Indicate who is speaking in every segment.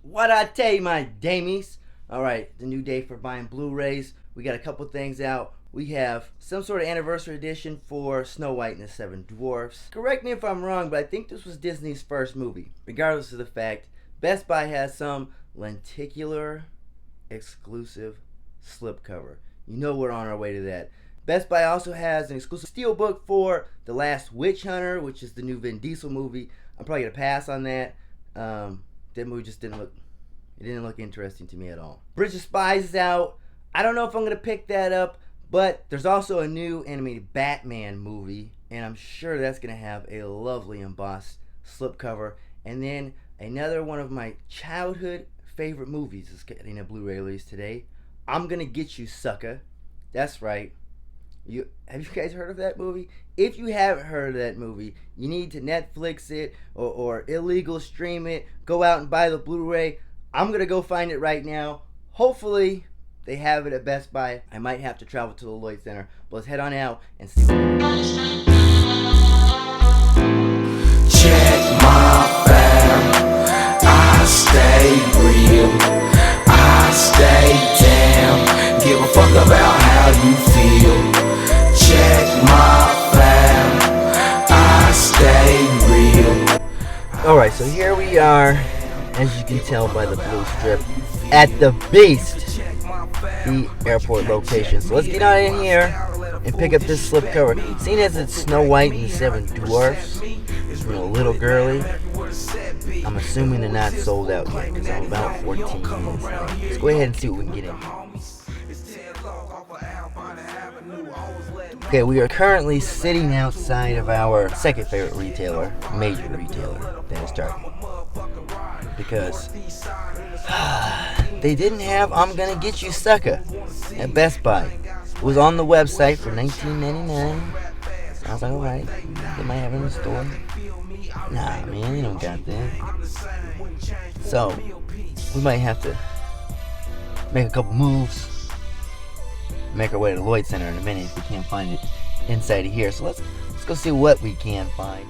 Speaker 1: What I tell you, my damies? Alright, the new day for buying Blu-rays. We got a couple things out. We have some sort of anniversary edition for Snow White and the Seven Dwarfs. Correct me if I'm wrong, but I think this was Disney's first movie. Regardless of the fact, Best Buy has some lenticular exclusive slipcover. You know we're on our way to that. Best Buy also has an exclusive steelbook for The Last Witch Hunter, which is the new Vin Diesel movie. I'm probably going to pass on that. That movie just didn't look interesting to me at all. Bridge of Spies is out. I don't know if I'm going to pick that up, but there's also a new animated Batman movie, and I'm sure that's going to have a lovely embossed slipcover. And then another one of my childhood favorite movies is getting a Blu-ray release today. I'm Gonna Get You Sucka. That's right. Have you guys heard of that movie? If you haven't heard of that movie, you need to Netflix it or illegal stream it. Go out and buy the Blu-ray. I'm going to go find it right now. Hopefully, they have it at Best Buy. I might have to travel to the Lloyd Center. But let's head on out and see what we got.
Speaker 2: Check my fam. I stay real. I stay down. Give a fuck about how you feel. Check my fam. I stay real.
Speaker 1: Alright, so here we are, as you can tell by the blue strip, at the Beast, the airport location. So let's get on in here and pick up this slipcover. Seeing as it's Snow White and the Seven Dwarfs, it's a little girly. I'm assuming they're not sold out yet because I'm about 14 minutes late. Let's go ahead and see what we can get in. Okay, we are currently sitting outside of our second favorite retailer, major retailer, that is Target. Because they didn't have I'm Gonna Get You Sucka at Best Buy. It was on the website for $19.99. So I was like, alright, they might have it in the store. Nah, man, they don't got that. So, we might have to make a couple moves. Make our way to the Lloyd Center in a minute if we can't find it inside of here. So let's go see what we can find.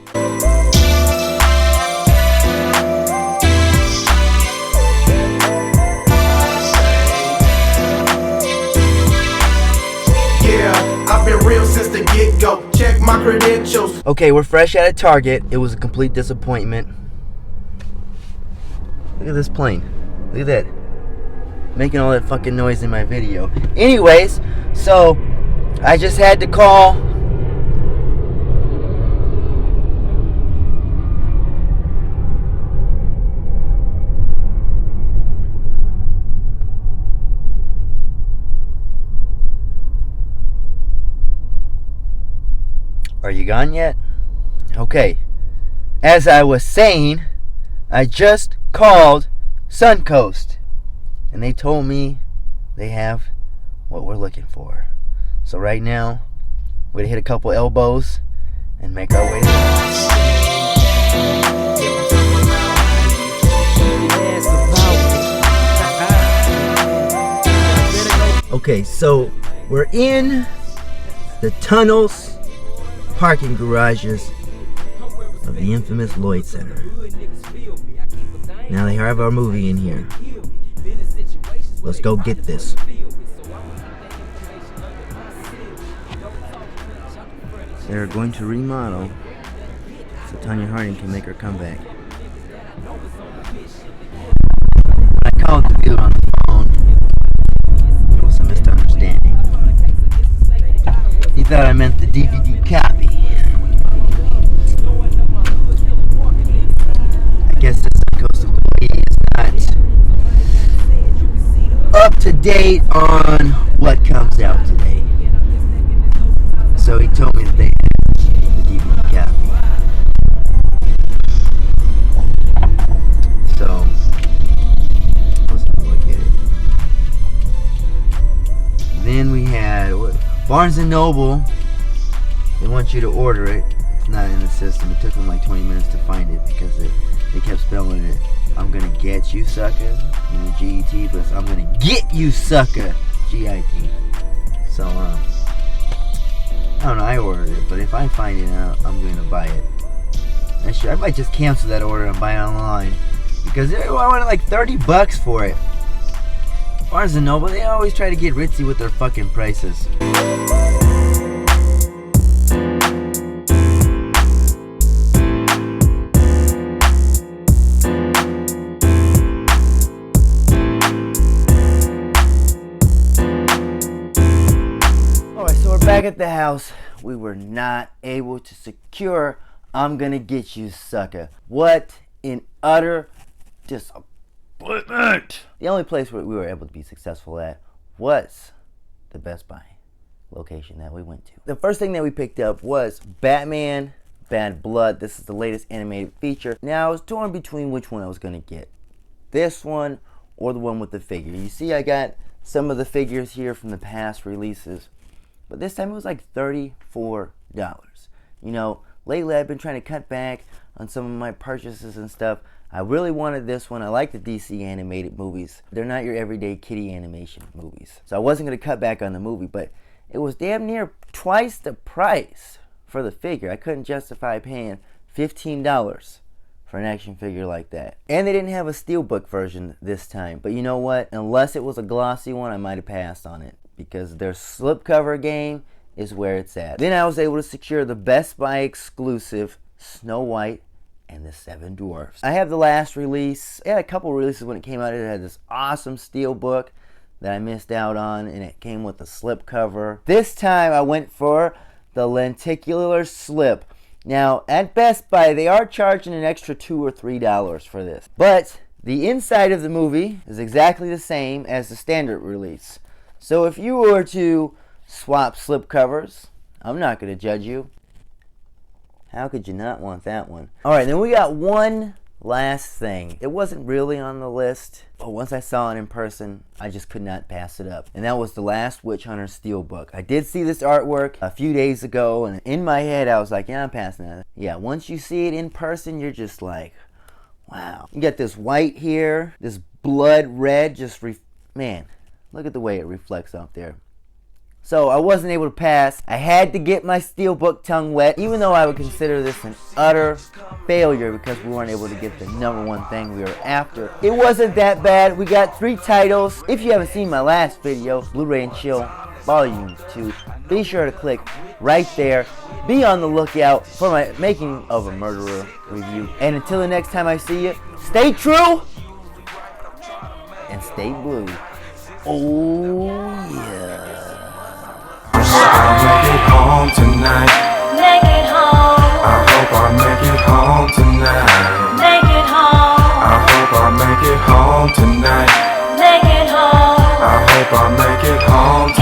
Speaker 2: Yeah, I've been real since the get-go. Check my credentials.
Speaker 1: Okay, we're fresh out of Target. It was a complete disappointment. Look at this plane. Look at that. Making all that fucking noise in my video. Anyways, so I just had to call Are you gone yet? Okay. As I was saying, I just called Suncoast. And they told me they have what we're looking for. So right now, we're going to hit a couple elbows and make our way there. Okay, so we're in the tunnels, parking garages of the infamous Lloyd Center. Now they have our movie in here. Let's go get this. They're going to remodel so Tanya Harding can make her comeback. I called the dealer on the phone. There was a misunderstanding. He thought I meant the DVD copy. I guess the Suncoast employee is not up to date on what comes out today. So he told me that they had the DVD copy. So let's look at it. Then we had Barnes & Noble. They want you to order it. It's not in the system. It took them like 20 minutes to find it because they kept spelling it. I'm gonna get you, sucker. You know, G-E-T, but I'm gonna get you, sucker. G-I-T. So, I don't down, I ordered it, but if I find it out, I'm gonna buy it. I might just cancel that order and buy it online, because I wanted like $30 for it. Barnes & Noble, they always try to get ritzy with their fucking prices. Alright, so we're back at the house. We were not able to secure I'm Gonna Get You Sucka. What in utter disappointment. The only place where we were able to be successful at was the Best Buy location that we went to. The first thing that we picked up was Batman Bad Blood. This is the latest animated feature. Now I was torn between which one I was gonna get. This one or the one with the figure. You see I got some of the figures here from the past releases, but this time it was like $34. You know, lately I've been trying to cut back on some of my purchases and stuff. I really wanted this one. I like the DC animated movies. They're not your everyday kiddie animation movies. So I wasn't going to cut back on the movie, but it was damn near twice the price for the figure. I couldn't justify paying $15 for an action figure like that. And they didn't have a steelbook version this time. But you know what? Unless it was a glossy one, I might have passed on it, because their slipcover game is where it's at. Then I was able to secure the Best Buy exclusive Snow White and the Seven Dwarfs. I have the last release. I had a couple releases when it came out. It had this awesome steelbook that I missed out on, and it came with a slipcover. This time I went for the lenticular slip. Now at Best Buy they are charging an extra $2 or $3 for this, but the inside of the movie is exactly the same as the standard release. So if you were to swap slipcovers, I'm not going to judge you. How could you not want that one? Alright, then we got one last thing. It wasn't really on the list, but once I saw it in person, I just could not pass it up. And that was the Last Witch Hunter Steelbook. I did see this artwork a few days ago, and in my head I was like, yeah, I'm passing that. Yeah, once you see it in person, you're just like, wow. You got this white here, this blood red, man, look at the way it reflects out there. So I wasn't able to pass. I had to get my steelbook tongue wet, even though I would consider this an utter failure because we weren't able to get the #1 thing we were after. It wasn't that bad. We got 3 titles. If you haven't seen my last video, Blu-ray and Chill Volume 2, be sure to click right there. Be on the lookout for my Making of a Murderer review. And until the next time I see you, stay true and stay blue. Oh yeah.
Speaker 2: I'll make it home tonight.
Speaker 3: Make it home.
Speaker 2: I hope I make it home tonight.
Speaker 3: Make it home.
Speaker 2: I hope I make it home tonight.
Speaker 3: Make it home.
Speaker 2: I hope I make it home tonight.